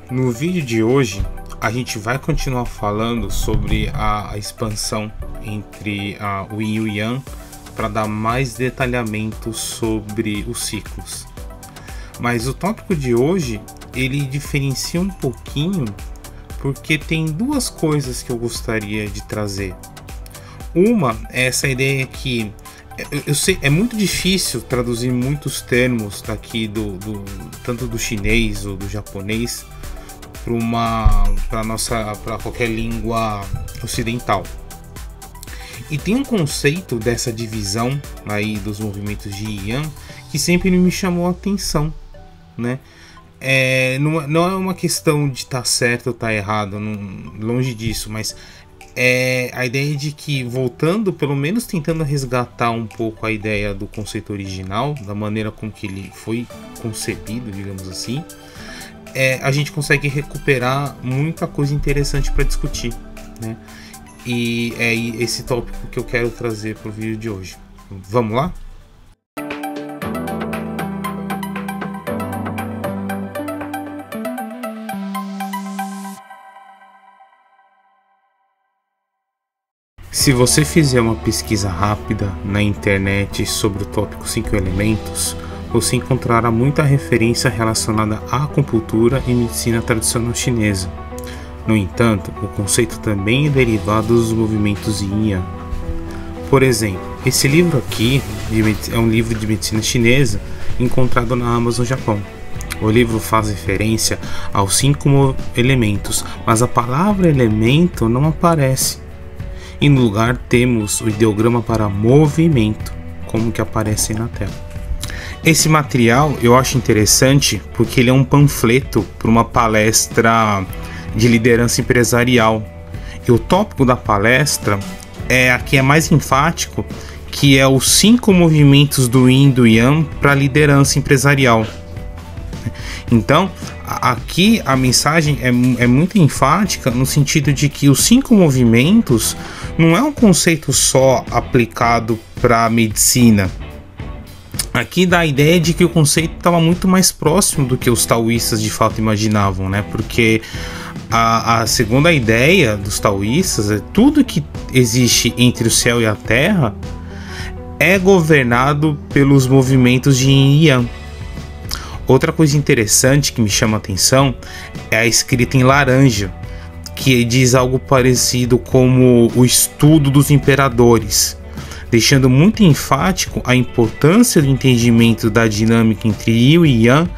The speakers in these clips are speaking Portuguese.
No vídeo de hoje, a gente vai continuar falando sobre a expansão entre o Yin e o Yang para dar mais detalhamento sobre os ciclos. Mas o tópico de hoje, ele diferencia um pouquinho porque tem duas coisas que eu gostaria de trazer. Uma é essa ideia que eu sei, é muito difícil traduzir muitos termos daqui tanto do chinês ou do japonês para qualquer língua ocidental. E tem um conceito dessa divisão aí dos movimentos de Yang que sempre me chamou a atenção, né? Não é uma questão de estar certo ou estar errado, longe disso, mas é a ideia de que, voltando, pelo menos tentando resgatar um pouco a ideia do conceito original, da maneira com que ele foi concebido, digamos assim, a gente consegue recuperar muita coisa interessante para discutir, né? E é esse tópico que eu quero trazer para o vídeo de hoje. Vamos lá? Se você fizer uma pesquisa rápida na internet sobre o tópico 5 elementos, você encontrará muita referência relacionada à acupuntura e medicina tradicional chinesa. No entanto, o conceito também é derivado dos movimentos Yin e Yang. Por exemplo, esse livro aqui é um livro de medicina chinesa encontrado na Amazon, Japão. O livro faz referência aos 5 elementos, mas a palavra elemento não aparece. E no lugar temos o ideograma para movimento, como que aparece na tela. Esse material eu acho interessante porque ele é um panfleto para uma palestra de liderança empresarial. E o tópico da palestra aqui é mais enfático, que é os 5 movimentos do Yin e do Yang para a liderança empresarial. Então, aqui a mensagem é muito enfática no sentido de que os 5 movimentos não é um conceito só aplicado para a medicina. Aqui dá a ideia de que o conceito estava muito mais próximo do que os taoístas de fato imaginavam, né? Porque a segunda ideia dos taoístas é tudo que existe entre o céu e a terra é governado pelos movimentos de Yin e Yang. Outra coisa interessante que me chama a atenção é a escrita em laranja, que diz algo parecido como o estudo dos imperadores, deixando muito enfático a importância do entendimento da dinâmica entre Yin e Yang,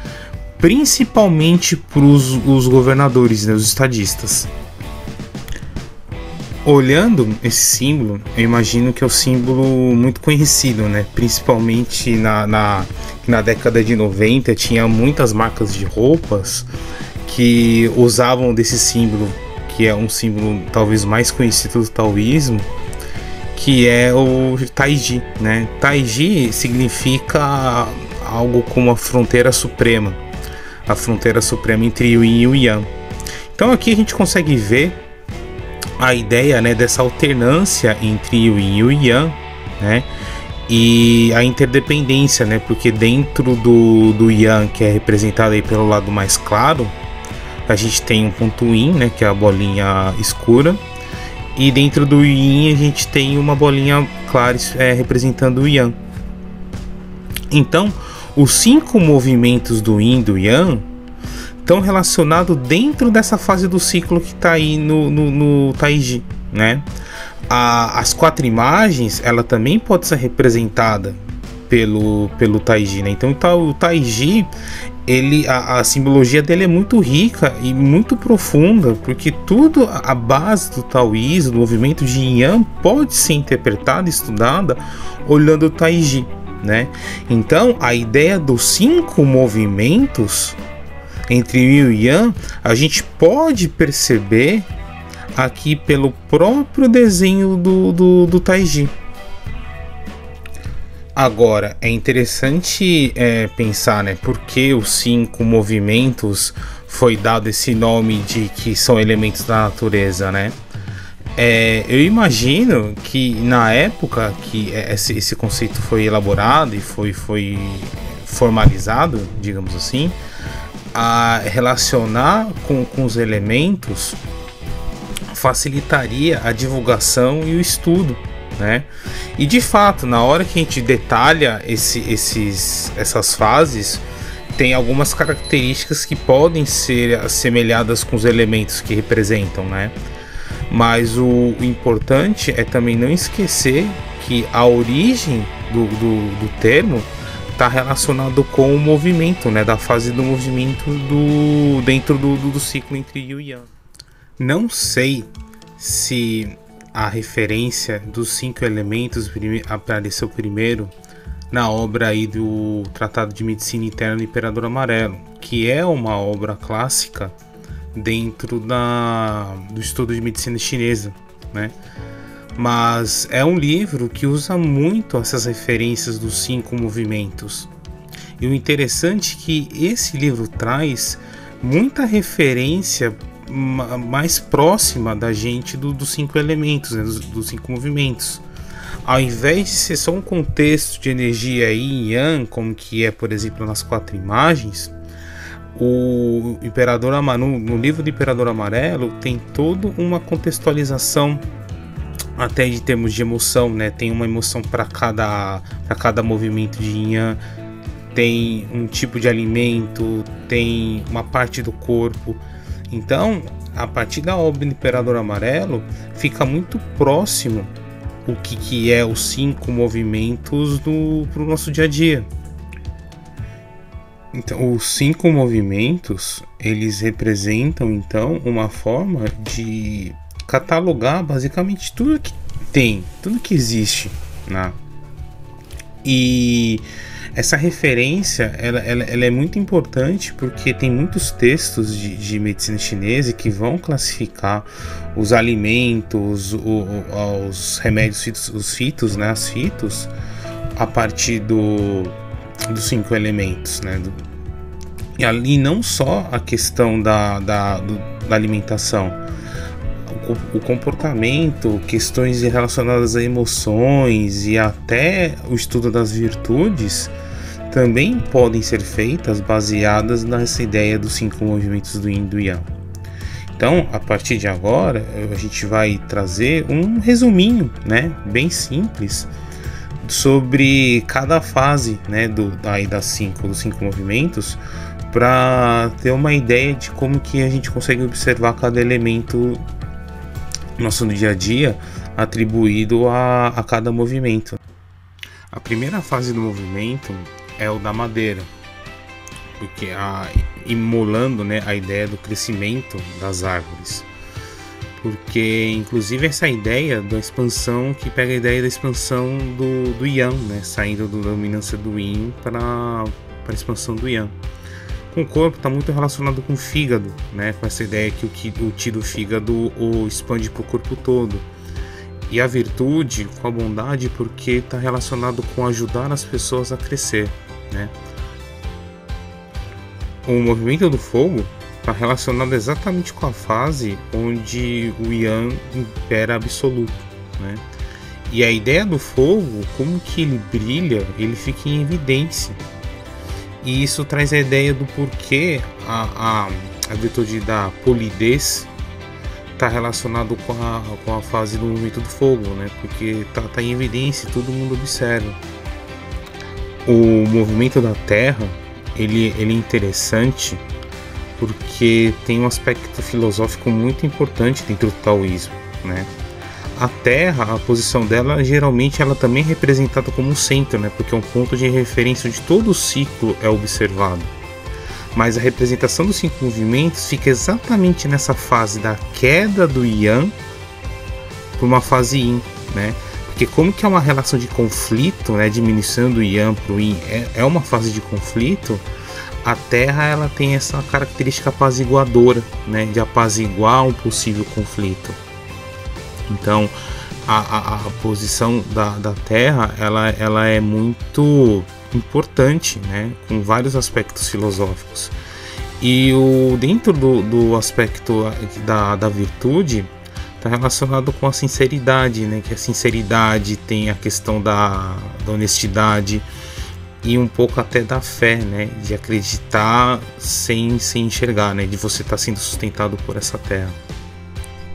principalmente para os governadores, né, os estadistas. Olhando esse símbolo, eu imagino que é um símbolo muito conhecido, né? Principalmente na década de 90, tinha muitas marcas de roupas que usavam desse símbolo, que é um símbolo talvez mais conhecido do taoísmo, que é o Taiji, né? Taiji significa algo como a fronteira suprema entre o Yin e o Yang. Então aqui a gente consegue ver a ideia, né, dessa alternância entre o Yin e o Yang, né, e a interdependência, né, porque dentro do Yang, que é representado aí pelo lado mais claro, a gente tem um ponto Yin, né, que é a bolinha escura, e dentro do Yin a gente tem uma bolinha clara representando o Yang. Então, os 5 movimentos do Yin e do Yang estão relacionados dentro dessa fase do ciclo que está aí no Taiji, né? As 4 imagens, ela também pode ser representada pelo Taiji, né? Então o Taiji, a simbologia dele é muito rica e muito profunda, porque tudo a base do taoísmo, do movimento de Yin Yang, pode ser interpretada e estudada olhando o Taiji, né? Então a ideia dos 5 movimentos entre Yin e Yang, a gente pode perceber aqui pelo próprio desenho do Taiji. Agora, é interessante pensar, né, por que os 5 movimentos foi dado esse nome de que são elementos da natureza, né? Eu imagino que na época que esse conceito foi elaborado e foi formalizado, digamos assim, a relacionar com os elementos facilitaria a divulgação e o estudo, né? E de fato, na hora que a gente detalha essas fases, tem algumas características que podem ser assemelhadas com os elementos que representam, né? Mas o importante é também não esquecer que a origem do termo está relacionado com o movimento, né? Da fase do movimento dentro do ciclo entre Yin e Yang. Não sei se a referência dos 5 elementos apareceu primeiro na obra aí do Tratado de Medicina Interna do Imperador Amarelo, que é uma obra clássica dentro do estudo de medicina chinesa, né? Mas é um livro que usa muito essas referências dos 5 movimentos. E o interessante é que esse livro traz muita referência mais próxima da gente dos 5 elementos, né? dos 5 movimentos. Ao invés de ser só um contexto de energia Yin e Yang, como que é, por exemplo, nas 4 imagens, o Imperador no livro do Imperador Amarelo tem toda uma contextualização até de termos de emoção, né? Tem uma emoção para cada movimento de Yin Yang, tem um tipo de alimento, tem uma parte do corpo. Então, a partir da obra do Imperador Amarelo, fica muito próximo o que é os 5 movimentos para o nosso dia a dia. Então, os 5 movimentos, eles representam então uma forma de catalogar basicamente tudo que tem, tudo que existe, né? E essa referência ela é muito importante porque tem muitos textos de medicina chinesa que vão classificar os alimentos, os remédios, os fitos, né, as fitos, a partir dos 5 elementos, né? E ali não só a questão da alimentação, o comportamento, questões relacionadas a emoções e até o estudo das virtudes também podem ser feitas baseadas nessa ideia dos 5 movimentos do Yin e do Yang. Então, a partir de agora, a gente vai trazer um resuminho, né, bem simples, sobre cada fase, né, dos 5 movimentos, para ter uma ideia de como que a gente consegue observar cada elemento nosso no dia a dia atribuído a cada movimento. A primeira fase do movimento é o da madeira, porque emulando, né, a ideia do crescimento das árvores, porque inclusive essa ideia da expansão, que pega a ideia da expansão do Yang, né, saindo da dominância do Yin para a expansão do Yang. Com o corpo está muito relacionado com o fígado, né? Com essa ideia que o Qi do fígado o expande para o corpo todo. E a virtude com a bondade, porque está relacionado com ajudar as pessoas a crescer, né? O movimento do fogo está relacionado exatamente com a fase onde o Yang impera absoluto, né? E a ideia do fogo, como que ele brilha, ele fica em evidência. E isso traz a ideia do porquê a virtude da polidez está relacionado com a fase do movimento do fogo, né? Porque tá em evidência e todo mundo observa. O movimento da Terra ele é interessante porque tem um aspecto filosófico muito importante dentro do taoísmo, né? A Terra, a posição dela, geralmente ela também é representada como um centro, né? Porque é um ponto de referência onde todo o ciclo é observado. Mas a representação dos 5 movimentos fica exatamente nessa fase da queda do Yang para uma fase Yin, né? Porque como que é uma relação de conflito, né? Diminuição do Yang para o Yin é uma fase de conflito, a Terra ela tem essa característica apaziguadora, né? De apaziguar um possível conflito. Então a posição da Terra ela é muito importante, né, com vários aspectos filosóficos. E dentro do aspecto da virtude está relacionado com a sinceridade, né, que a sinceridade tem a questão da honestidade, e um pouco até da fé, né? De acreditar sem enxergar, né? De você estar sendo sustentado por essa terra.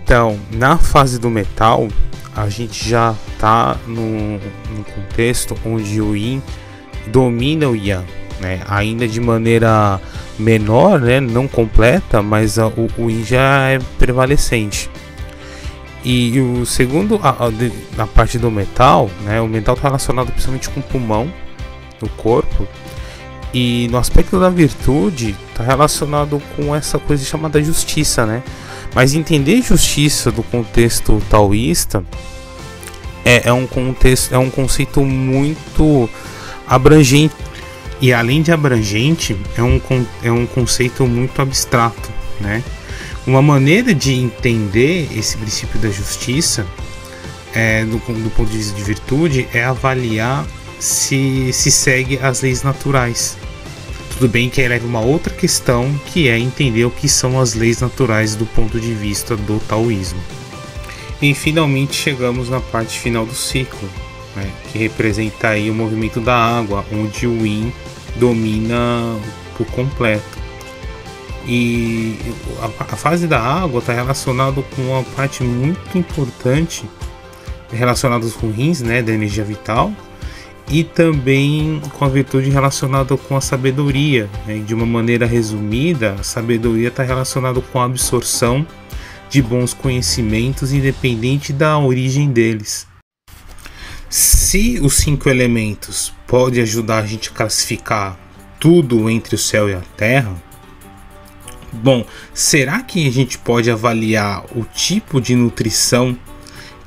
Então, na fase do metal, a gente já está num contexto onde o Yin domina o Yang, né? Ainda de maneira menor, né? Não completa, mas o Yin já é prevalecente. E o segundo, a parte do metal, né? O metal está relacionado principalmente com o pulmão, no corpo, e no aspecto da virtude está relacionado com essa coisa chamada justiça, né? Mas entender justiça do contexto taoísta é um conceito muito abrangente, e além de abrangente, é um conceito muito abstrato, né? Uma maneira de entender esse princípio da justiça, do ponto de vista de virtude, é avaliar se segue as leis naturais. Tudo bem que aí leva uma outra questão, que é entender o que são as leis naturais do ponto de vista do taoísmo. E finalmente chegamos na parte final do ciclo, né, que representa aí o movimento da água, onde o Yin domina por completo. E a fase da água está relacionada com uma parte muito importante relacionada com os rins, né, da energia vital, e também com a virtude relacionada com a sabedoria, né? De uma maneira resumida, a sabedoria está relacionada com a absorção de bons conhecimentos, independente da origem deles. Se os 5 elementos podem ajudar a gente a classificar tudo entre o céu e a terra, bom, será que a gente pode avaliar o tipo de nutrição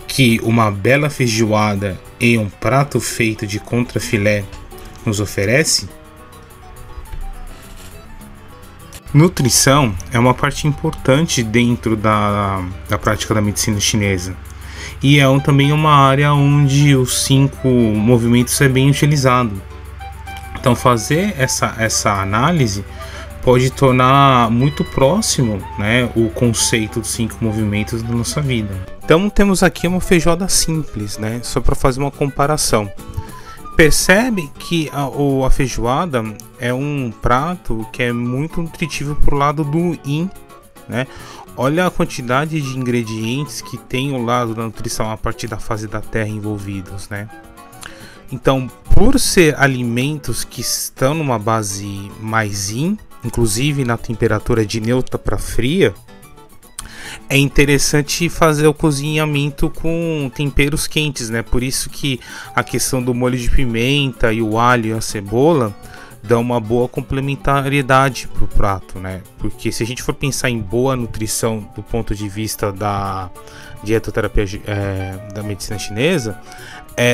que uma bela feijoada em um prato feito de contrafilé nos oferece? Nutrição é uma parte importante dentro da prática da medicina chinesa, e é também uma área onde os 5 movimentos é bem utilizado. Então fazer essa análise pode tornar muito próximo, né, o conceito dos 5 movimentos da nossa vida. Então temos aqui uma feijoada simples, né, só para fazer uma comparação. Percebe que a feijoada é um prato que é muito nutritivo para o lado do Yin, né? Olha a quantidade de ingredientes que tem o lado da nutrição a partir da fase da terra envolvidos, né? Então, por ser alimentos que estão numa base mais Yin, inclusive na temperatura de neutra para fria, é interessante fazer o cozinhamento com temperos quentes, né? Por isso que a questão do molho de pimenta e o alho e a cebola dão uma boa complementariedade para o prato, né? Porque se a gente for pensar em boa nutrição do ponto de vista da dietoterapia da medicina chinesa,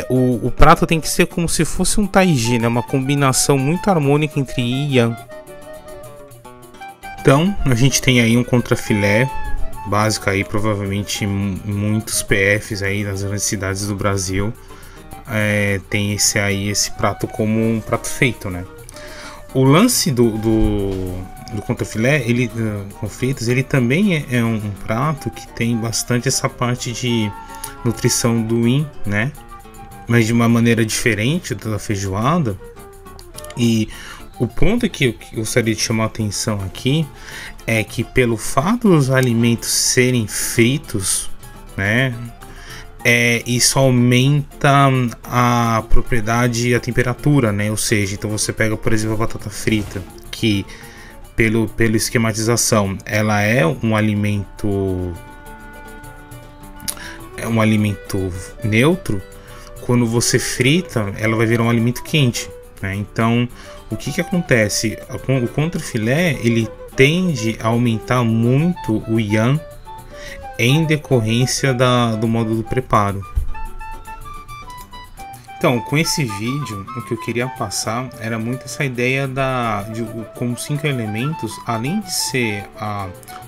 o prato tem que ser como se fosse um taiji, né? Uma combinação muito harmônica entre Yin e Yang. Então, a gente tem aí um contrafilé básico aí, provavelmente muitos PFs aí nas grandes cidades do Brasil tem esse prato como um prato feito, né? O lance do contrafilé, com fritas, ele também é um prato que tem bastante essa parte de nutrição do Yin, né? Mas de uma maneira diferente da feijoada. E o ponto que eu gostaria de chamar a atenção aqui é que, pelo fato dos alimentos serem fritos, né, isso aumenta a propriedade e a temperatura, né? Ou seja, então você pega, por exemplo, a batata frita, que pela esquematização ela é um alimento neutro. Quando você frita, ela vai virar um alimento quente, né? Então, o que acontece? O contrafilé, ele tende a aumentar muito o Yang em decorrência do modo do preparo. Então, com esse vídeo, o que eu queria passar era muito essa ideia como 5 elementos, além de ser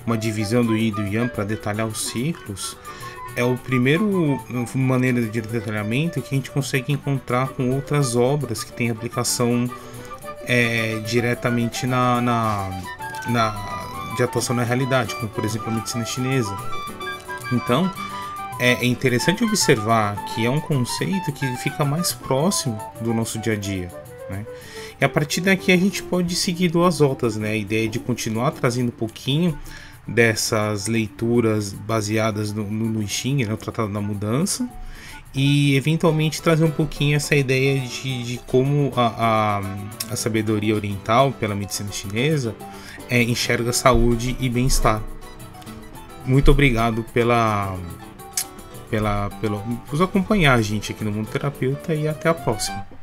uma divisão do Yin e do Yang para detalhar os ciclos, é o primeiro maneira de detalhamento que a gente consegue encontrar com outras obras que têm aplicação diretamente de atuação na realidade, como por exemplo a medicina chinesa. Então é interessante observar que é um conceito que fica mais próximo do nosso dia a dia, né? E a partir daqui a gente pode seguir duas voltas, né? A ideia de continuar trazendo um pouquinho dessas leituras baseadas no I Ching, né? O Tratado da Mudança, e eventualmente trazer um pouquinho essa ideia de como a sabedoria oriental pela medicina chinesa enxerga saúde e bem-estar. Muito obrigado por acompanhar a gente aqui no Mundo Terapeuta, e até a próxima.